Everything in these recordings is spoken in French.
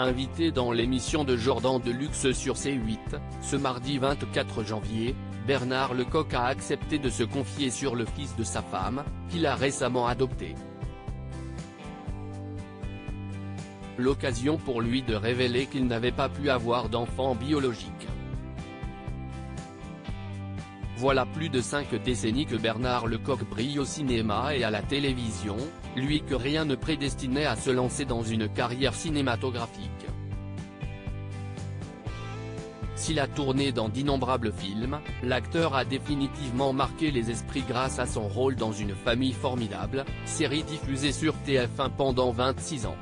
Invité dans l'émission de Jordan Deluxe sur C8, ce mardi 24 janvier, Bernard Lecoq a accepté de se confier sur le fils de sa femme, qu'il a récemment adopté. L'occasion pour lui de révéler qu'il n'avait pas pu avoir d'enfant biologique. Voilà plus de 5 décennies que Bernard Lecoq brille au cinéma et à la télévision, lui que rien ne prédestinait à se lancer dans une carrière cinématographique. S'il a tourné dans d'innombrables films, l'acteur a définitivement marqué les esprits grâce à son rôle dans Une famille formidable, série diffusée sur TF1 pendant 26 ans.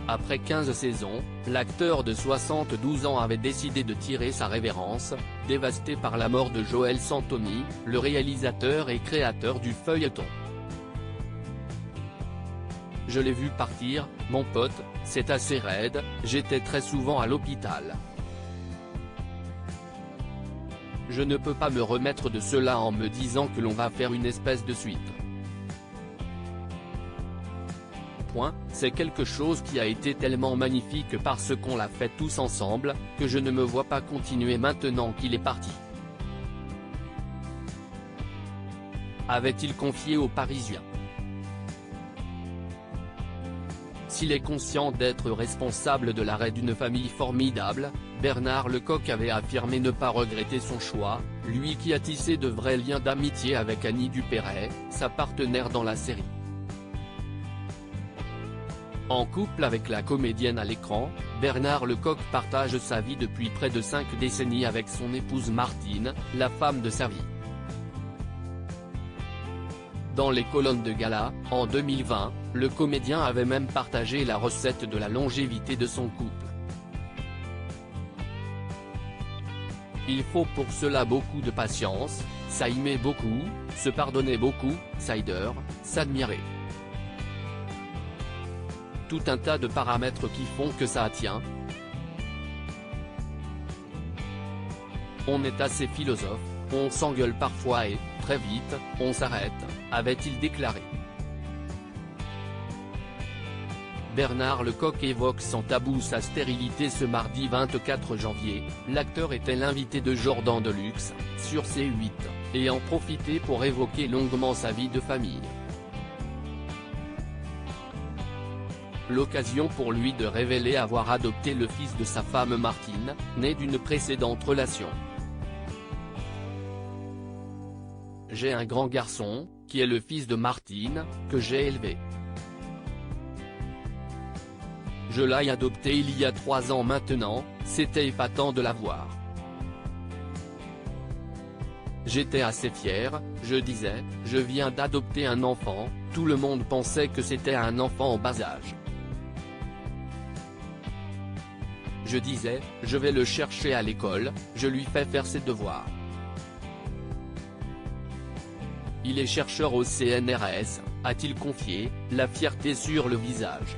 Après 15 saisons, l'acteur de 72 ans avait décidé de tirer sa révérence, dévasté par la mort de Joël Santoni, le réalisateur et créateur du feuilleton. Je l'ai vu partir, mon pote, c'est assez raide, j'étais très souvent à l'hôpital. Je ne peux pas me remettre de cela en me disant que l'on va faire une espèce de suite. C'est quelque chose qui a été tellement magnifique parce qu'on l'a fait tous ensemble, que je ne me vois pas continuer maintenant qu'il est parti. Avait-il confié aux Parisiens. S'il est conscient d'être responsable de l'arrêt d'une famille formidable, Bernard Lecoq avait affirmé ne pas regretter son choix, lui qui a tissé de vrais liens d'amitié avec Annie Dupéret, sa partenaire dans la série. En couple avec la comédienne à l'écran, Bernard Lecoq partage sa vie depuis près de 5 décennies avec son épouse Martine, la femme de sa vie. Dans les colonnes de gala, en 2020, le comédien avait même partagé la recette de la longévité de son couple. Il faut pour cela beaucoup de patience, s'aimer beaucoup, se pardonner beaucoup, s'aider, s'admirer. Tout un tas de paramètres qui font que ça tient. On est assez philosophe, on s'engueule parfois et, très vite, on s'arrête, avait-il déclaré. Bernard Lecoq évoque sans tabou sa stérilité ce mardi 24 janvier, l'acteur était l'invité de Jordan Deluxe, sur C8, et en profité pour évoquer longuement sa vie de famille. L'occasion pour lui de révéler avoir adopté le fils de sa femme Martine, né d'une précédente relation. J'ai un grand garçon, qui est le fils de Martine, que j'ai élevé. Je l'ai adopté il y a 3 ans maintenant, c'était épatant de l'avoir. J'étais assez fier, je disais, je viens d'adopter un enfant, tout le monde pensait que c'était un enfant en bas âge. Je disais, je vais le chercher à l'école, je lui fais faire ses devoirs. Il est chercheur au CNRS, a-t-il confié, la fierté sur le visage.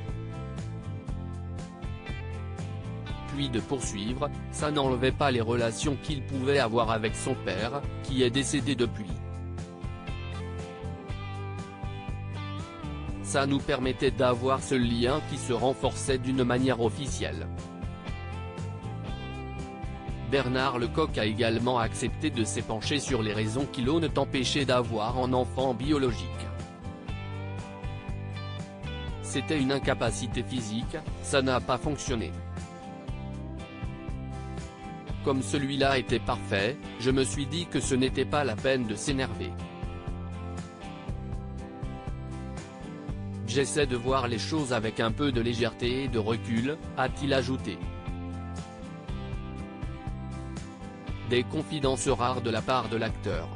Puis de poursuivre, ça n'enlevait pas les relations qu'il pouvait avoir avec son père, qui est décédé depuis. Ça nous permettait d'avoir ce lien qui se renforçait d'une manière officielle. Bernard Lecoq a également accepté de s'épancher sur les raisons qui l'ont empêché d'avoir un enfant biologique. C'était une incapacité physique, ça n'a pas fonctionné. Comme celui-là était parfait, je me suis dit que ce n'était pas la peine de s'énerver. J'essaie de voir les choses avec un peu de légèreté et de recul, a-t-il ajouté. Des confidences rares de la part de l'acteur.